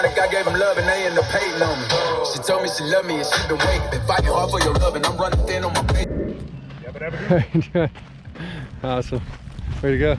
like I gave them love and they end up hating on me. She told me she loved me and she been waiting. Been fighting hard for your love and I'm running thin on my pay. Awesome. Way to go.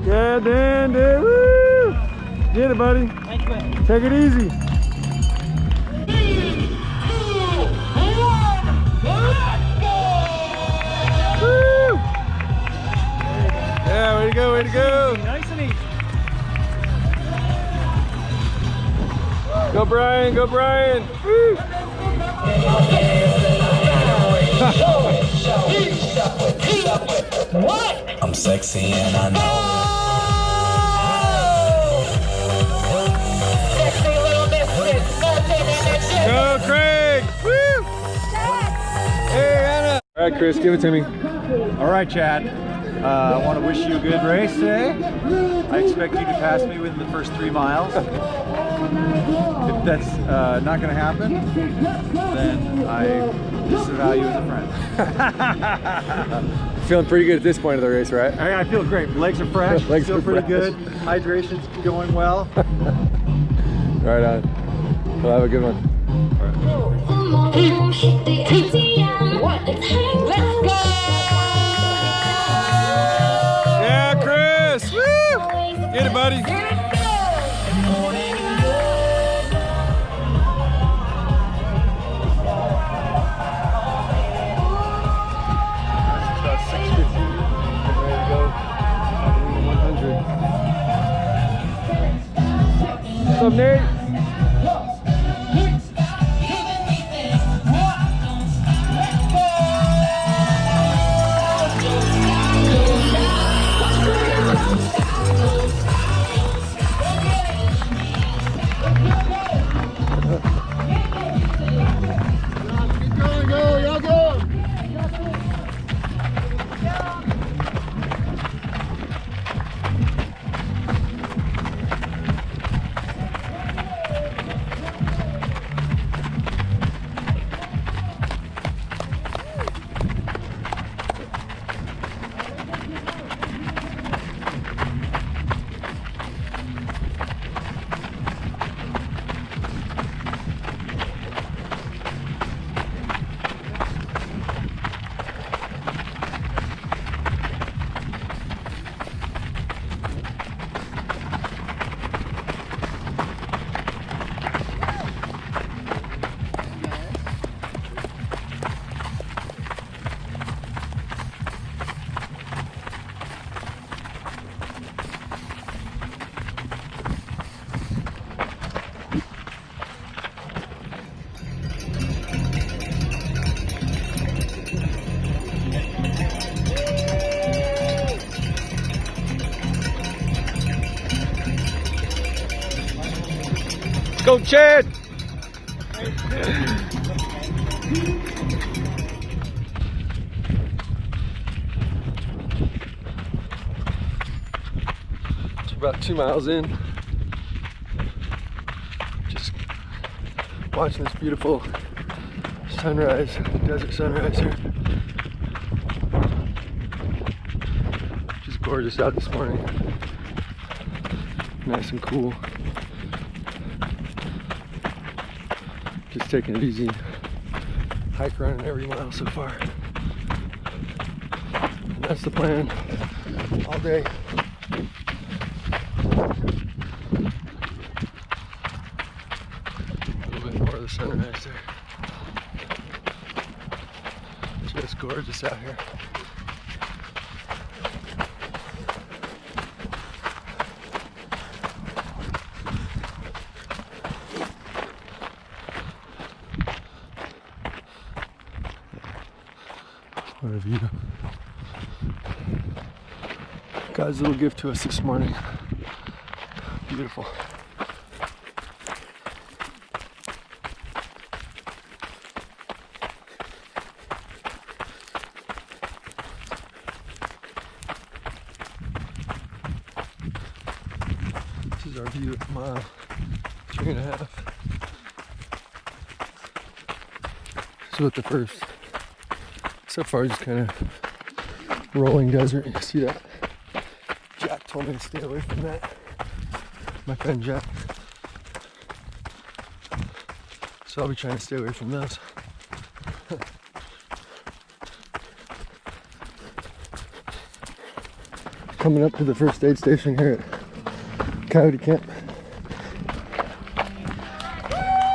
Yeah, Dan, dude. Woo! Get it, buddy. Thanks, man. Take it easy. 3, 2, 1, let's go! Woo! Yeah, way to go, way to go. Nice and easy. Go, Brian, go, Brian. Woo! What? I'm sexy and I know Sexy little biscuit, nothing in it. Go, Craig. Woo! Hey, Anna. All right, Chris, give it to me. All right, Chad. I want to wish you a good race today. I expect you to pass me within the first 3 miles. If that's not going to happen, then I disavow you as a friend. Feeling pretty good at this point of the race, right? I feel great. Legs are fresh. Legs feel are pretty fresh. good. Hydration's going well. Right on. We'll have a good one. 3, 2, 1, let's go! Yeah, Chris! Woo! Get it, buddy. About 6:15. Getting ready to go. Javelina 100. What's up, Nate? Go, Chad! It's about 2 miles in. Just watching this beautiful sunrise, desert sunrise here. Just gorgeous out this morning. Nice and cool. Just taking it easy. Hike running every mile so far. And that's the plan all day. A little bit more of the sunrise there. Just gorgeous out here. What a view. God's little gift to us this morning. Beautiful. This is our view at mile 3.5. So at the first, so far just kind of rolling desert. You see that? Jack told me to stay away from that. My friend Jack. So I'll be trying to stay away from those. Coming up to the first aid station here at Coyote Camp.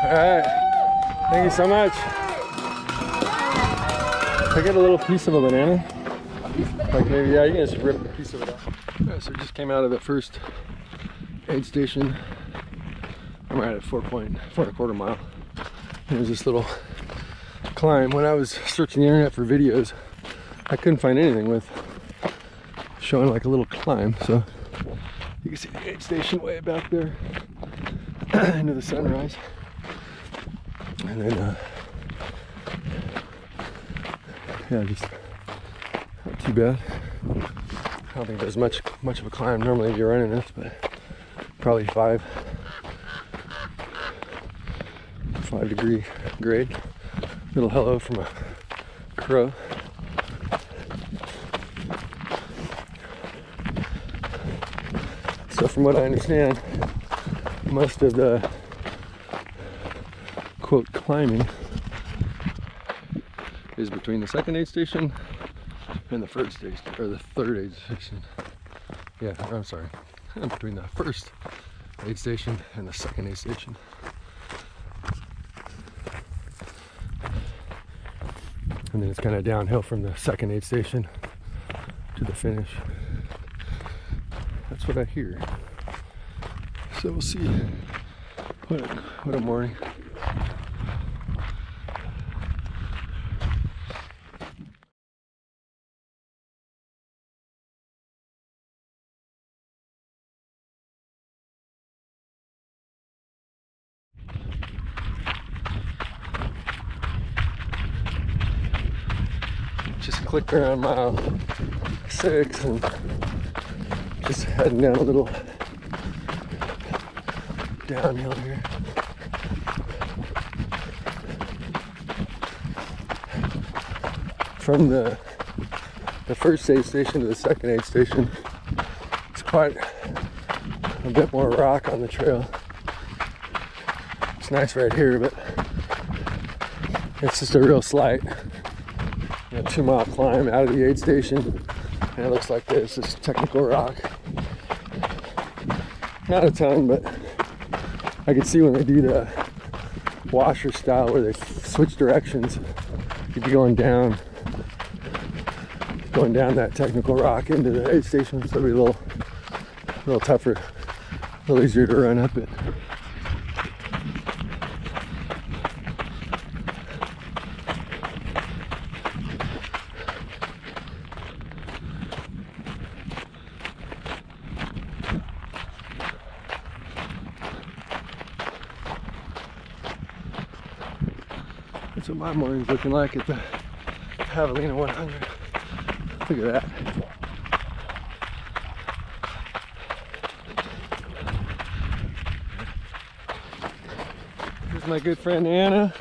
Alright, thank you so much. Can I get a little piece of a banana? Like maybe, yeah, you can just rip a piece of it off. Alright, so we just came out of the first aid station. I'm right at 4.25 mile. And there's this little climb. When I was searching the internet for videos, I couldn't find anything with showing like a little climb. So you can see the aid station way back there into the sunrise. And then, yeah, just not too bad. I don't think there's much of a climb normally if you're running this, but probably 5-degree grade. Little hello from a crow. So from what I understand, most of the quote climbing is between the second aid station and the first aid station, or the third aid station. Yeah, I'm sorry. Between the first aid station and the second aid station. And then it's kind of downhill from the second aid station to the finish. That's what I hear. So we'll see. What a morning. Just clicked around mile 6 and just heading down a little downhill here. From the first aid station to the second aid station, it's quite a bit more rock on the trail. It's nice right here, but it's just a real slight 2-mile climb out of the aid station, and it looks like this technical rock. Not a ton, but I can see when they do the washer style where they switch directions, you'd be going down that technical rock into the aid station, so it'll be a little tougher, a little easier to run up it. That's what my morning's looking like at the Javelina 100. Look at that. Here's my good friend Anna.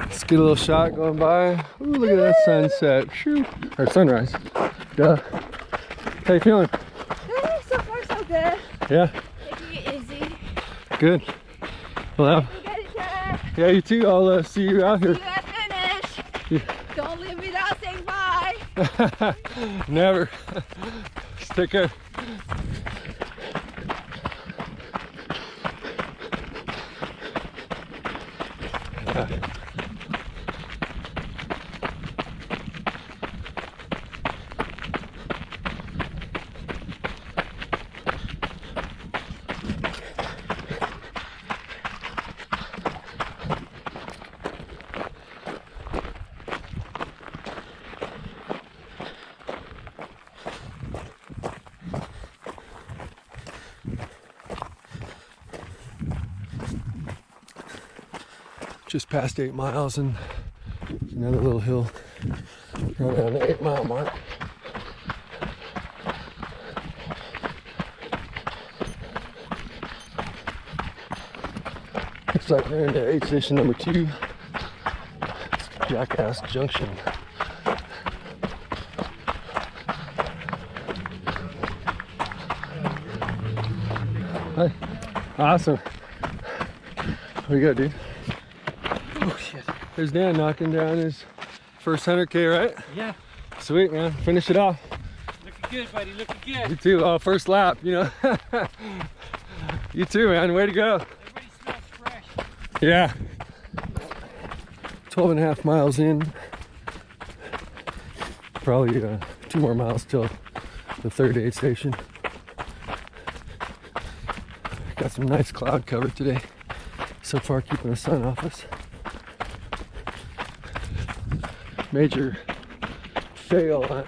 Let's get a little shot going by. Ooh, look at that sunset. Shoo. Or sunrise. Duh. How you feeling? So far, so good. Yeah? Taking it easy. Good. Well, yeah, you too. I'll see you out here. See you at finish. Yeah. Don't leave me without saying bye. Never. Just take care. just past 8 miles, and another little hill right around the 8 mile mark. Looks like we're into aid station number 2. It's Jackass Junction. Hi. Awesome. What you got, dude? Oh shit. There's Dan knocking down his first 100K, right? Yeah. Sweet, man. Finish it off. Looking good, buddy. Looking good. You too. Oh, first lap, you know. You too, man. Way to go. Everybody smells fresh. Yeah. 12.5 miles in. Probably 2 more miles till the third aid station. Got some nice cloud cover today. So far, keeping the sun off us. Major fail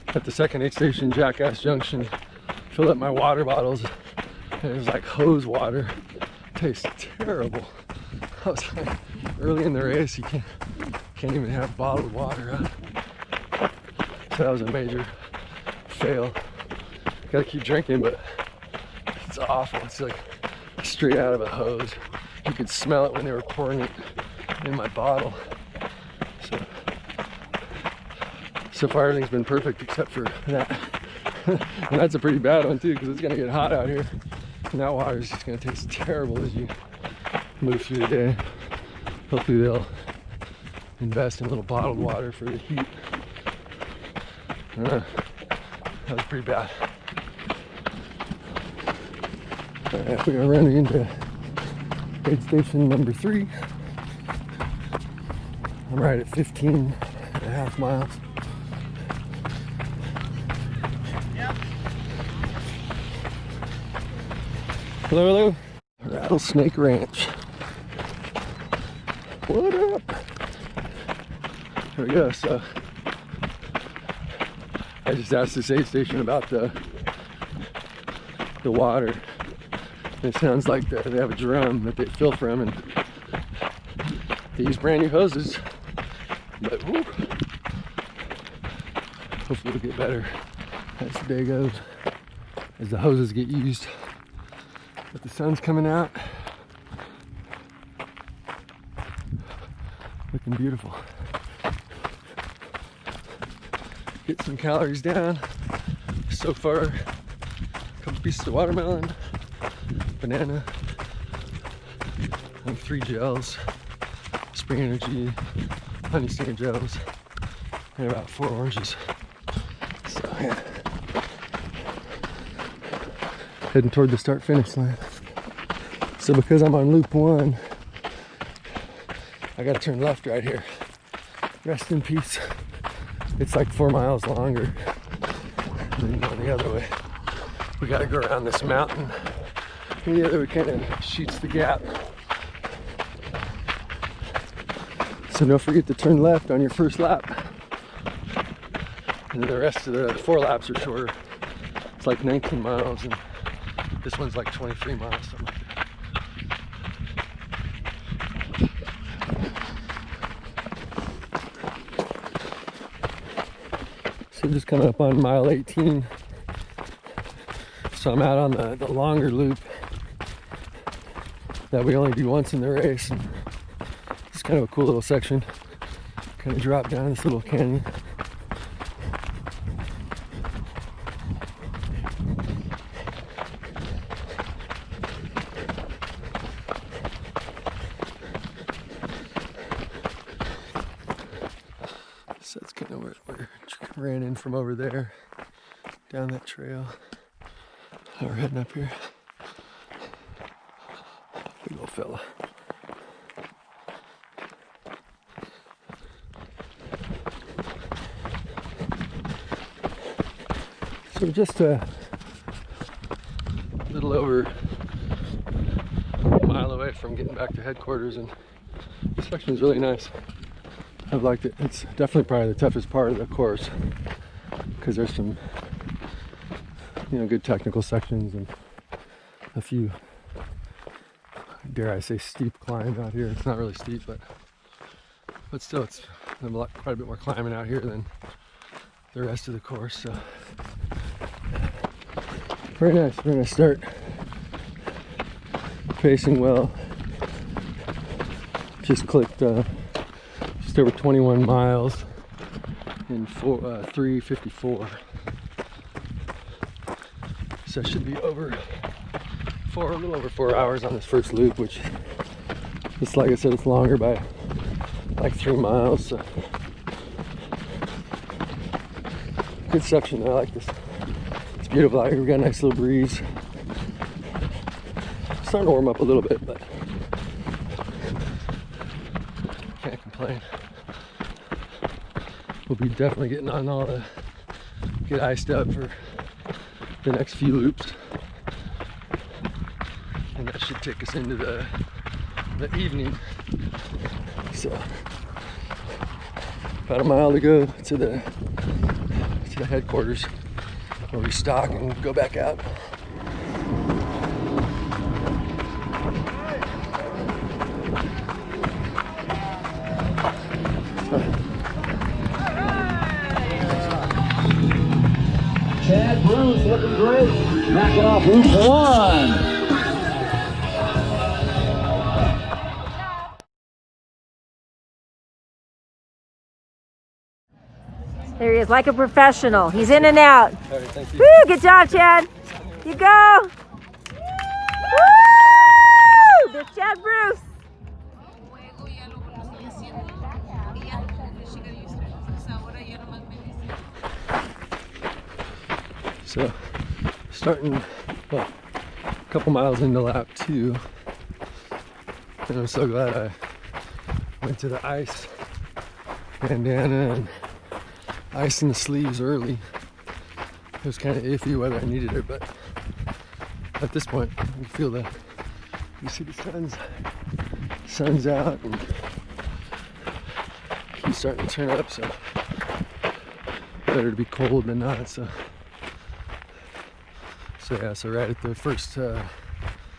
at the second aid station, Jackass Junction. Filled up my water bottles. And it was like hose water. Tastes terrible. I was like, early in the race, you can't even have bottled water out. So that was a major fail. Gotta keep drinking, but it's awful. It's like straight out of a hose. You could smell it when they were pouring it in my bottle. So far everything's been perfect except for that. And that's a pretty bad one too, because it's gonna get hot out here. And that water is just gonna taste terrible as you move through the day. Hopefully they'll invest in a little bottled water for the heat. That was pretty bad. Alright, we are running into aid station number 3. I'm right at 15.5 miles. Hello, hello. Rattlesnake Ranch. What up? There we go. So I just asked this aid station about the water. It sounds like they have a drum that they fill from, and they use brand new hoses. But whoop, hopefully it'll get better as the day goes, as the hoses get used. But the sun's coming out, looking beautiful. Get some calories down. So far, a couple pieces of watermelon, banana, and 3 gels, Spring Energy, honey stinger gels, and about 4 oranges. So yeah, heading toward the start finish line. So because I'm on loop 1, I gotta turn left right here. Rest in peace. It's like 4 miles longer than going the other way. We gotta go around this mountain. And the other way kind of shoots the gap. So don't forget to turn left on your first lap. And the rest of the 4 laps are shorter. It's like 19 miles, and this one's like 23 miles, something like that. So just coming up on mile 18. So I'm out on the longer loop that we only do once in the race. And it's kind of a cool little section. Kind of drop down this little canyon. So that's kind of where we ran in from over there, down that trail. Now we're heading up here. Big old fella. So we're just a little over a mile away from getting back to headquarters, and this section is really nice. I've liked it. It's definitely probably the toughest part of the course because there's some, good technical sections and a few dare I say, steep climb out here. It's not really steep, but still, it's quite a bit more climbing out here than the rest of the course. So very nice. We're gonna start pacing well. Just clicked just over 21 miles in 3:54. So I should be a little over 4 hours on this first loop, which is, like I said, it's longer by like 3 miles. So good section. I like this. It's beautiful out here. We got a nice little breeze. Starting to warm up a little bit, but can't complain. We'll be definitely getting on all the get iced up for the next few loops, and that should take us into the evening. So about a mile to go to the headquarters where we stock and go back out. Chad Bruce looking great. Knocking off loop 1. There he is, like a professional. He's in and out. All right, thank you. Woo, good job, Chad. You go. Woo! There's Chad Bruce. So, starting, well, a couple miles into lap 2, and I'm so glad I went to the ice bandana and ice in the sleeves early. It was kind of iffy whether I needed it, but at this point, you feel you see the sun's out, and he's starting to turn up, so better to be cold than not. So yeah, so right at the first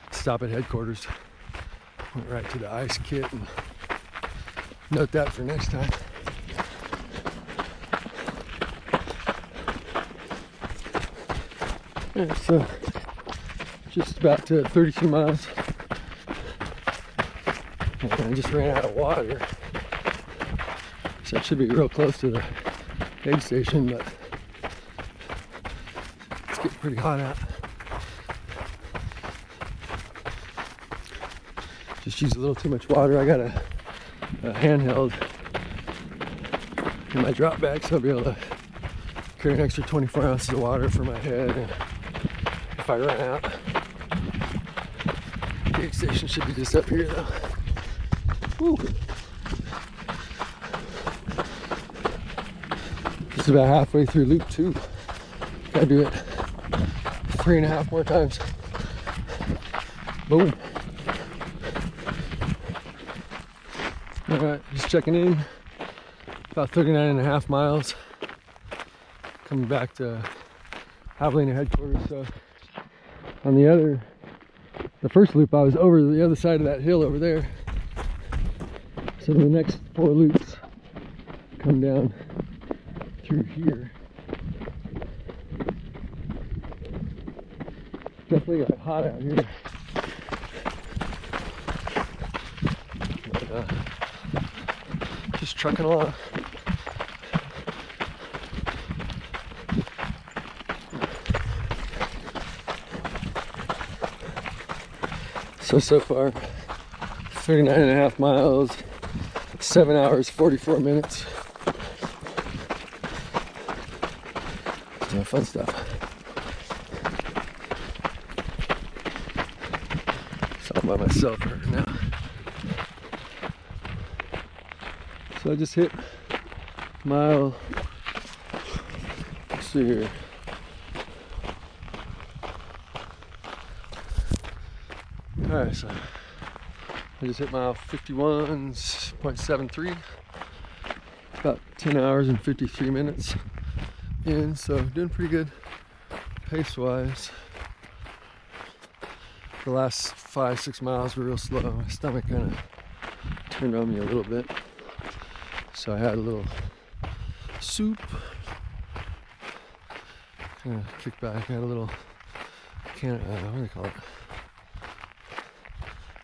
stop at headquarters, went right to the ice kit, and note that for next time. Yeah, so just about 32 miles, and I just ran out of water, so it should be real close to the aid station, but it's getting pretty hot out. Just used a little too much water. I got a handheld in my drop bag, so I'll be able to carry an extra 24 ounces of water for my head, and if I run out, the aid station should be just up here though. Woo. Just about halfway through loop 2. Gotta do it 3.5 more times. Boom. All right, just checking in. About 39.5 miles. Coming back to Javelina headquarters. So on the first loop, I was over the other side of that hill over there. So the next 4 loops come down through here. Definitely got hot out here. But, just trucking along. So far, 39.5 miles, 7 hours, 44 minutes. Fun stuff. It's all by myself right now. So I just hit mile, let's see here. Alright, so I just hit mile 51.73. About 10 hours and 53 minutes in, so doing pretty good pace wise. the last 5-6 miles were real slow. My stomach kind of turned on me a little bit. So I had a little soup. Kind of kicked back. I had a little what do they call it?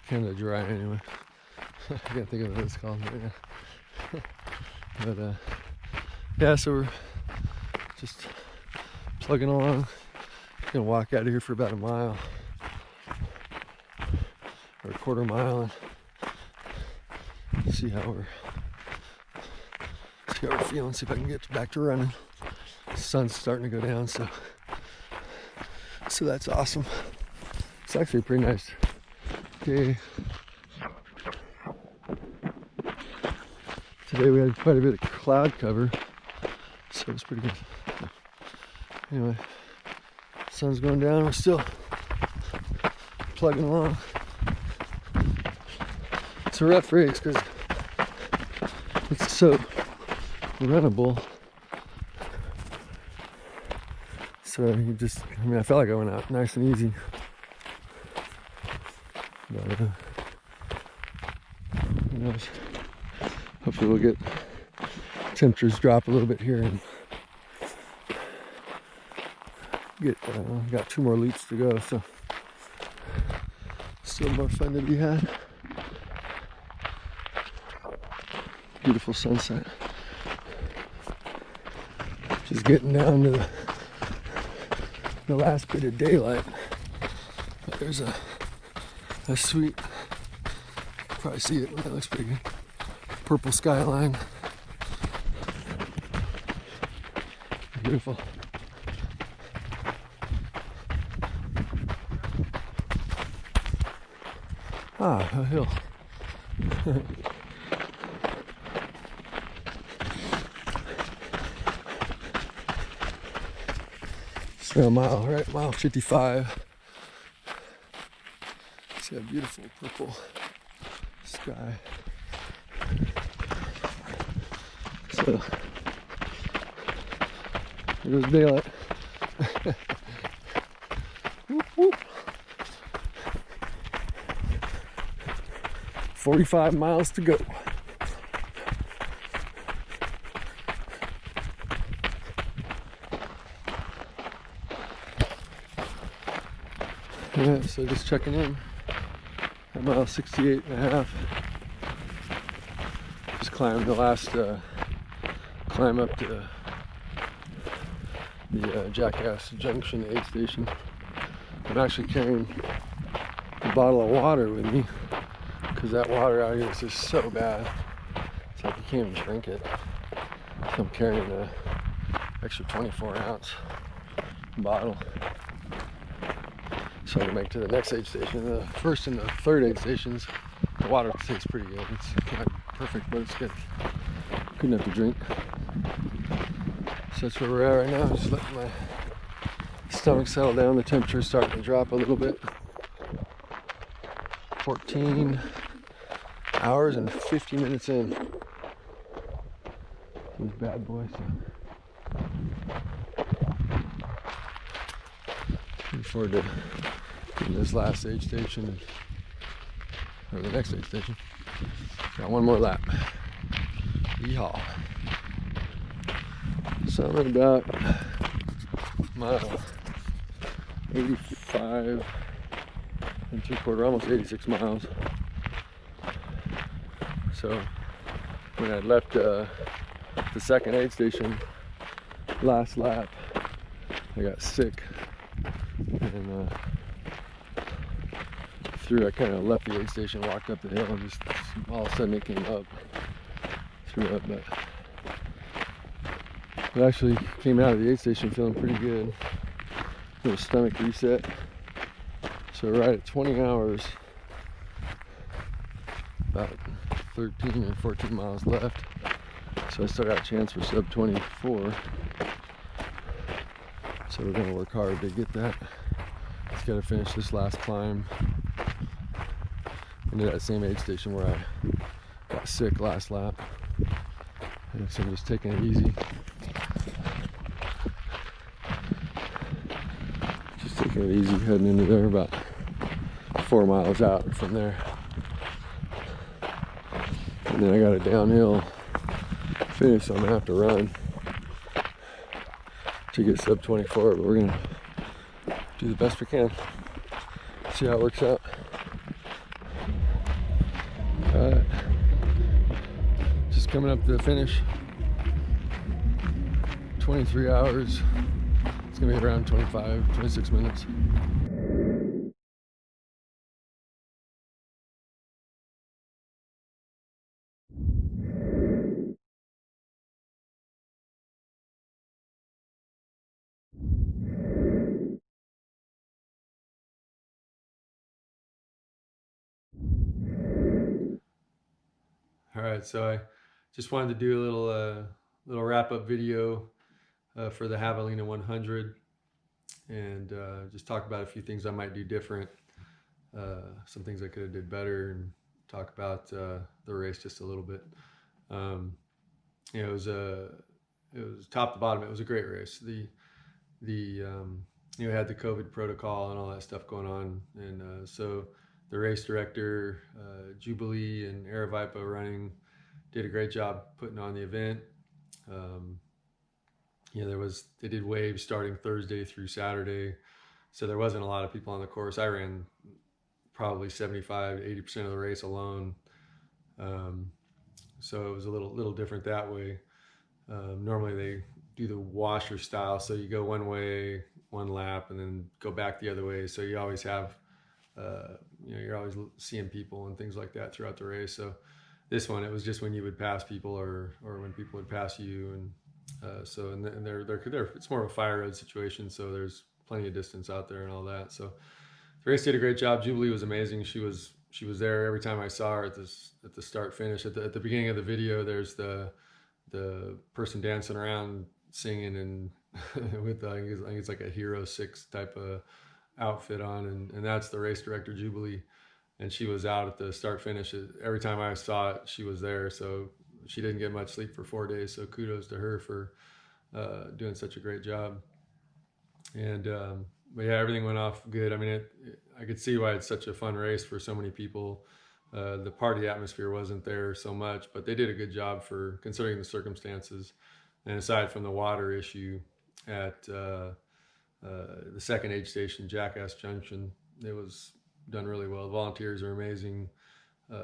Canada Dry anyway. I can't think of what it's called right now. But yeah, so we're just plugging along. Gonna walk out of here for about a mile or a quarter mile and see how we're feeling, see if I can get back to running. The sun's starting to go down, so that's awesome. It's actually a pretty nice day. Today we had quite a bit of cloud cover, so it's pretty good. Anyway, sun's going down, we're still plugging along. It's a rough race because it's so runnable. So you just, I felt like I went out nice and easy. But who knows? Hopefully we'll get temperatures drop a little bit here and get, got 2 more leaps to go, so still more fun to be had. Beautiful sunset. Just getting down to the last bit of daylight. But there's a sweet, you can probably see it, that looks pretty good. Purple skyline. Beautiful. Ah, a hill. A mile, right? Mile 55. See that beautiful purple sky. So there goes daylight. Whoop, whoop. 45 miles to go. Yeah, so just checking in at mile 68.5. Just climbed the last climb up to the Jackass Junction aid station. I'm actually carrying a bottle of water with me because that water out here is just so bad. It's like you can't even drink it. So I'm carrying an extra 24-ounce bottle. So to make to the next aid station. The first and the third aid stations, the water tastes pretty good. It's not perfect, but it's good. Good enough to drink. So that's where we're at right now. Just letting my stomach settle down. The temperature's starting to drop a little bit. 14 hours and 50 minutes in. These bad boys. Looking forward to getting this last aid station, or the next aid station. Got one more lap. Yeehaw. So I'm at about mile 85 and 3/4, almost 86 miles. So when I left the second aid station last lap, I got sick. And I kind of left the aid station, walked up the hill, and just all of a sudden it came up, threw up. But I actually came out of the aid station feeling pretty good. Little stomach reset. So right at 20 hours, about 13 or 14 miles left. So I still got a chance for sub 24. So we're gonna work hard to get that. Just gotta finish this last climb into that same aid station where I got sick last lap. And so I'm just taking it easy. Just taking it easy, heading into there about 4 miles out from there. And then I got a downhill finish, so I'm gonna have to run to get sub 24, but we're gonna do the best we can. See how it works out. Just coming up to the finish. 23 hours. It's gonna be around 25, 26 minutes. All right, so I just wanted to do a little wrap-up video for the Javelina 100, and just talk about a few things I might do different, some things I could have did better, and talk about the race just a little bit. You know, it was top to bottom. It was a great race. You know, had the COVID protocol and all that stuff going on, and so the race director, Jubilee and Aravipa running, did a great job putting on the event. You know, they did waves starting Thursday through Saturday, so there wasn't a lot of people on the course. I ran probably 75 to 80% of the race alone, so it was a little different that way. Normally they do the washer style, so you go one way, one lap, and then go back the other way. So you always have, you know, you're always seeing people and things like that throughout the race. So this one, it was just when you would pass people, or when people would pass you, and it's more of a fire road situation, so there's plenty of distance out there and all that. So the race did a great job. Jubilee was amazing. She was there every time I saw her at the start finish. At the beginning of the video, there's the person dancing around singing, and with I think it's like a Hero 6 type of outfit on, and that's the race director, Jubilee, and she was out at the start finish. Every time I saw it, she was there. So she didn't get much sleep for 4 days, so kudos to her for doing such a great job. And but yeah, everything went off good. I mean, I could see why it's such a fun race for so many people. The party atmosphere wasn't there so much, but they did a good job for considering the circumstances. And aside from the water issue at the second aid station, Jackass Junction, it was done really well. The volunteers are amazing,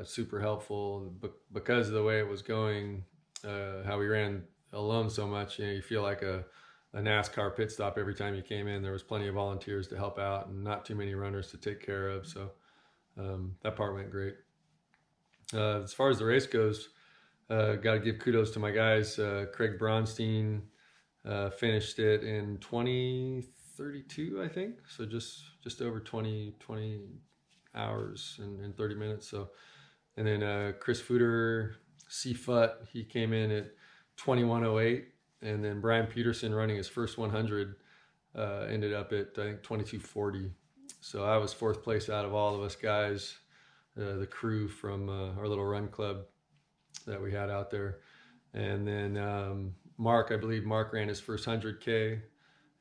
super helpful. But because of the way it was going, how we ran alone so much, you know, you feel like a NASCAR pit stop every time you came in. There was plenty of volunteers to help out and not too many runners to take care of. So that part went great. As far as the race goes, got to give kudos to my guys. Craig Bronstein finished it in 20:32, I think. So just over 20 hours and 30 minutes. So, and then Chris Footer, C-Fut, he came in at 21:08. And then Brian Peterson, running his first 100, ended up at, I think, 22:40. So I was 4th place out of all of us guys, the crew from our little run club that we had out there. And then Mark, I believe Mark ran his first 100K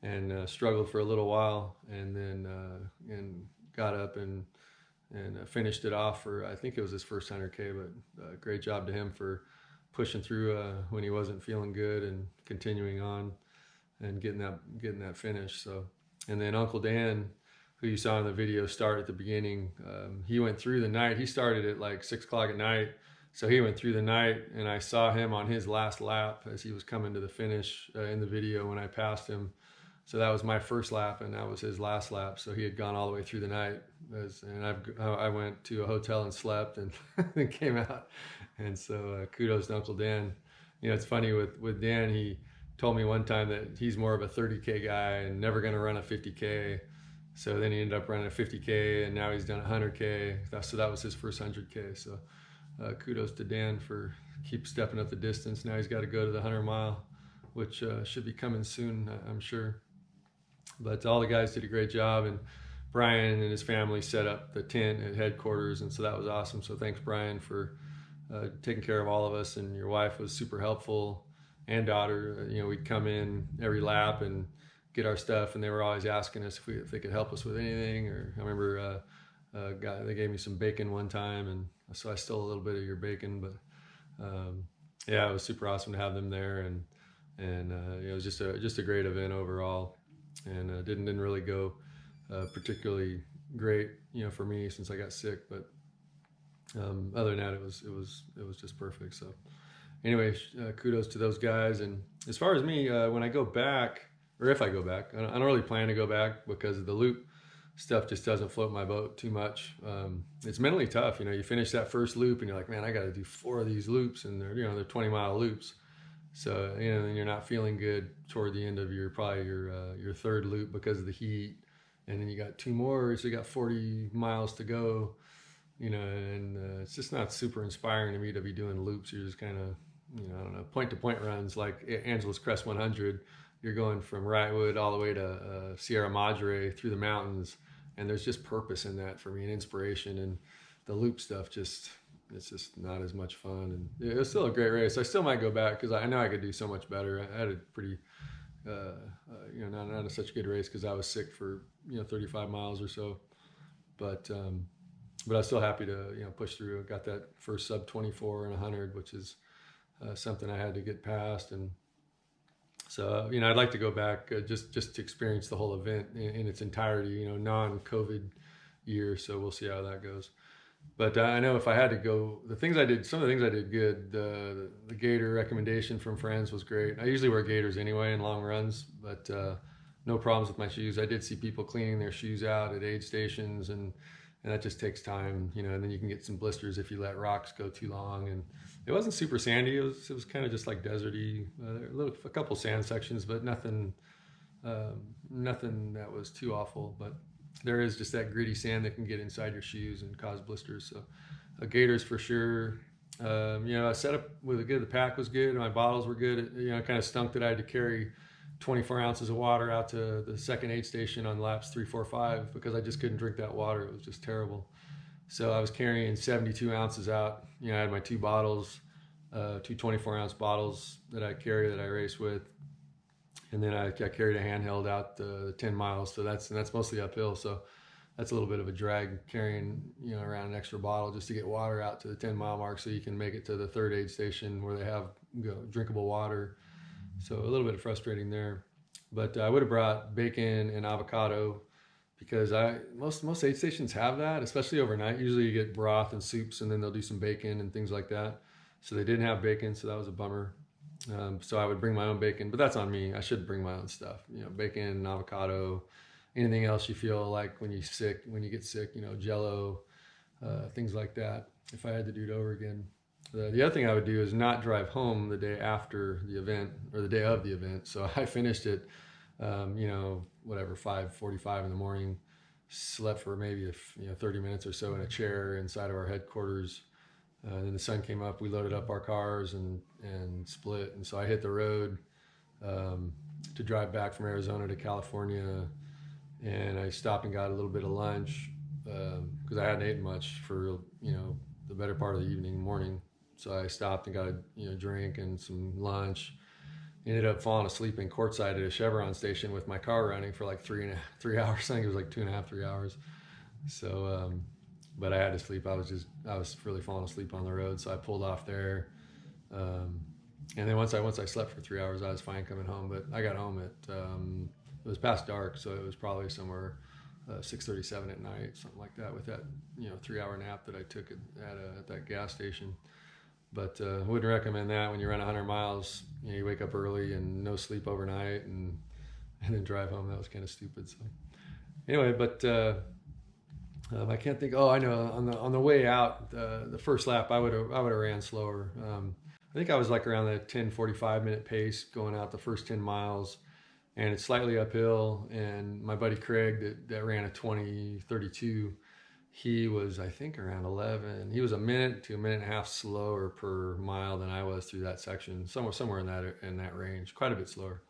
and struggled for a little while, and then and got up and finished it off for, I think it was his first 100K, but great job to him for pushing through when he wasn't feeling good and continuing on and getting that finish. So, and then Uncle Dan, who you saw in the video start at the beginning, he went through the night. He started at like 6 o'clock at night, so he went through the night, and I saw him on his last lap as he was coming to the finish in the video when I passed him. So that was my first lap, and that was his last lap. So he had gone all the way through the night, and I went to a hotel and slept, and then came out. And so kudos to Uncle Dan. You know, it's funny with Dan. He told me one time that he's more of a 30K guy and never going to run a 50K. So then he ended up running a 50K, and now he's done a 100K. So that was his first 100K. So kudos to Dan for keep stepping up the distance. Now he's got to go to the 100-mile, which should be coming soon, I'm sure. But all the guys did a great job, and Brian and his family set up the tent at headquarters, and so that was awesome. So thanks, Brian, for taking care of all of us, and your wife was super helpful, and daughter. You know, we'd come in every lap and get our stuff, and they were always asking us if they could help us with anything. Or I remember They gave me some bacon one time, and so I stole a little bit of your bacon. But yeah, it was super awesome to have them there, and it was just a great event overall, and didn't really go particularly great, for me since I got sick. But other than that, it was just perfect. So anyway, kudos to those guys. And as far as me, when I go back, or if I go back, I don't really plan to go back because the loop stuff just doesn't float my boat too much. It's mentally tough. You finish that first loop and you're like, man, I got to do 4 of these loops, and they're 20-mile loops. So and you're not feeling good toward the end of your 3rd loop because of the heat, and then you got 2 more, so you got 40 miles to go. And it's just not super inspiring to me to be doing loops. You're just kind of, I don't know, point-to-point runs like Angeles Crest 100. You're going from Wrightwood all the way to Sierra Madre through the mountains, and there's just purpose in that for me and inspiration. And the loop stuff it's just not as much fun. And it was still a great race. I still might go back because I know I could do so much better. I had a pretty, not such a good race because I was sick for 35 miles or so, but I was still happy to push through. I got that first sub 24 and 100, which is something I had to get past. And so I'd like to go back just to experience the whole event in its entirety, non-COVID year. So we'll see how that goes. But I know if I had to go, some of the things I did good. The gaiter recommendation from friends was great. I usually wear gaiters anyway in long runs, but no problems with my shoes. I did see people cleaning their shoes out at aid stations, and that just takes time, and then you can get some blisters if you let rocks go too long. And it wasn't super sandy. It was kind of just like deserty, a couple sand sections, but nothing that was too awful. But there is just that gritty sand that can get inside your shoes and cause blisters. So gaiters for sure. I set up with the pack was good. My bottles were good. It kind of stunk that I had to carry 24 ounces of water out to the second aid station on laps 3, 4, 5 because I just couldn't drink that water. It was just terrible. So I was carrying 72 ounces out. I had my 2 bottles, 2 24-ounce bottles that I race with. And then I carried a handheld out the 10 miles. So that's mostly uphill. So that's a little bit of a drag carrying, around an extra bottle just to get water out to the 10-mile mark so you can make it to the 3rd aid station where they have drinkable water. So a little bit frustrating there. But I would have brought bacon and avocado because most aid stations have that, especially overnight. Usually you get broth and soups, and then they'll do some bacon and things like that. So they didn't have bacon, so that was a bummer. So I would bring my own bacon, but that's on me. I should bring my own stuff, bacon, avocado, anything else you feel like when you get sick, Jell-O, things like that. If I had to do it over again. The other thing I would do is not drive home the day after the event or the day of the event. So I finished it, 5:45 in the morning, slept for maybe 30 minutes or so in a chair inside of our headquarters. Then the sun came up, we loaded up our cars and split. And so I hit the road to drive back from Arizona to California. And I stopped and got a little bit of lunch because I hadn't eaten much for, the better part of the morning. So I stopped and got a drink and some lunch. Ended up falling asleep in courtside at a Chevron station with my car running for like 3 hours. I think it was like 2.5, 3 hours. So, but I had to sleep. I was really falling asleep on the road. So I pulled off there. And then once I slept for 3 hours, I was fine coming home. But I got home at, it was past dark. So it was probably somewhere 6:37 at night, something like that, with that 3-hour nap that I took at that gas station. But I wouldn't recommend that when you run 100 miles. You wake up early and no sleep overnight, and then drive home. That was kind of stupid. So anyway, but I can't think. Oh, I know. On the way out, the first lap, I would have ran slower. I think I was like around the 10:45 minute pace going out the first 10 miles. And it's slightly uphill, and my buddy Craig that ran a 20:32, he was, I think, around 11. He was a minute to a minute and a half slower per mile than I was through that section, somewhere in that range, quite a bit slower.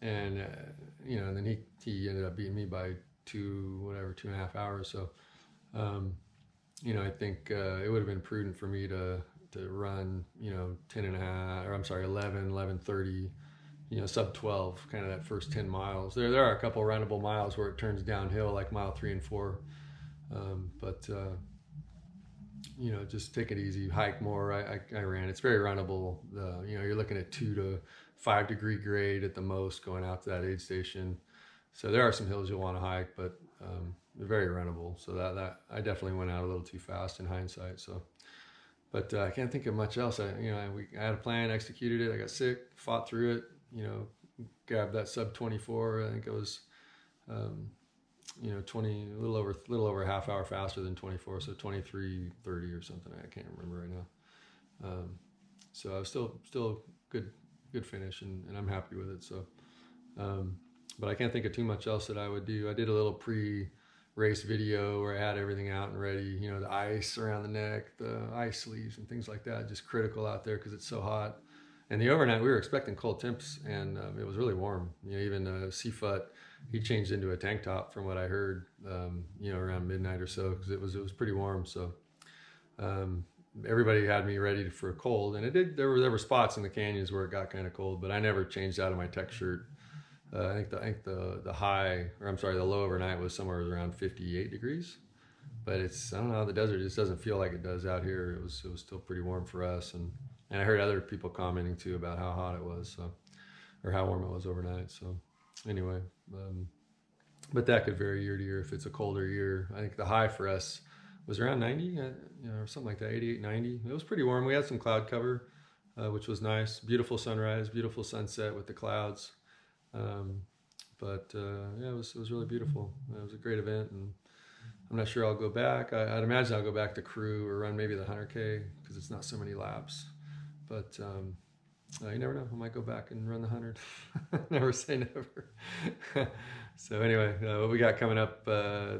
And and then he ended up beating me by 2.5 hours. So I think it would have been prudent for me to run 11:30. Sub 12, kind of that first 10 miles. There are a couple runnable miles where it turns downhill, like mile 3 and 4. But you know, just take it easy, hike more. I ran. It's very runnable. You know, you're looking at 2 to 5 degree grade at the most going out to that aid station. So there are some hills you'll want to hike, but they're very runnable. So that I definitely went out a little too fast in hindsight. So, but I can't think of much else. I had a plan, executed it. I got sick, fought through it. You know, grabbed that sub 24. I think it was. You know, 20, a little over a half hour faster than 24, so 23:30 or something. I can't remember right now. So I was still good finish, and I'm happy with it. So, but I can't think of too much else that I would do. I did a little pre-race video where I had everything out and ready. You know, the ice around the neck, the ice sleeves, and things like that. Just critical out there because it's so hot. And the overnight, we were expecting cold temps, and it was really warm. You know, even Seafoot, he changed into a tank top from what I heard. You know, around midnight or so, because it was pretty warm. So everybody had me ready for a cold, and it did. There were spots in the canyons where it got kind of cold, but I never changed out of my tech shirt. I think the high, or I'm sorry, the low overnight was somewhere around 58 degrees. But I don't know, the desert just doesn't feel like it does out here. It was still pretty warm for us, and I heard other people commenting too about how hot it was, so, or how warm it was overnight. So anyway, but that could vary year to year if it's a colder year. I think the high for us was around 90, you know, or something like that, 88, 90. It was pretty warm. We had some cloud cover, which was nice. Beautiful sunrise, beautiful sunset with the clouds. Yeah, it was really beautiful. It was a great event, and I'm not sure I'll go back. I'd imagine I'll go back to crew or run maybe the 100K because it's not so many laps. But you never know. I might go back and run the 100. Never say never. So anyway, what we got coming up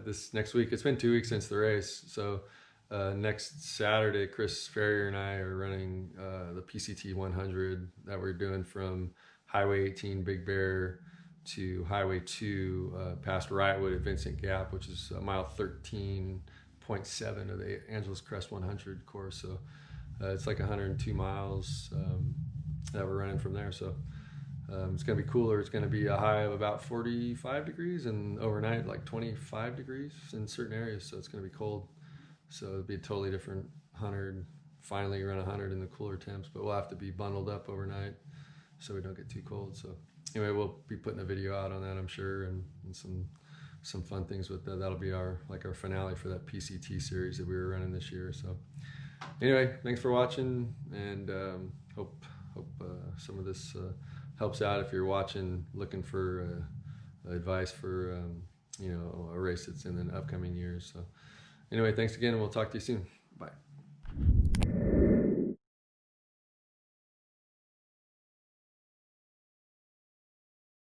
this next week? It's been 2 weeks since the race. So next Saturday, Chris Ferrier and I are running the PCT 100 that we're doing from Highway 18 Big Bear to Highway 2 past Riotwood at Vincent Gap, which is mile 13.7 of the Angeles Crest 100 course. So it's like 102 miles that we're running from there. So it's going to be cooler. It's going to be a high of about 45 degrees and overnight like 25 degrees in certain areas. So it's going to be cold. So it'll be a totally different 100. Finally run 100 in the cooler temps, but we'll have to be bundled up overnight so we don't get too cold. So anyway, we'll be putting a video out on that, I'm sure, and some fun things with that. That'll be our finale for that PCT series that we were running this year. So anyway, thanks for watching, and hope some of this helps out if you're watching, looking for advice for you know, a race that's in the upcoming years. So anyway, thanks again, and we'll talk to you soon. Bye.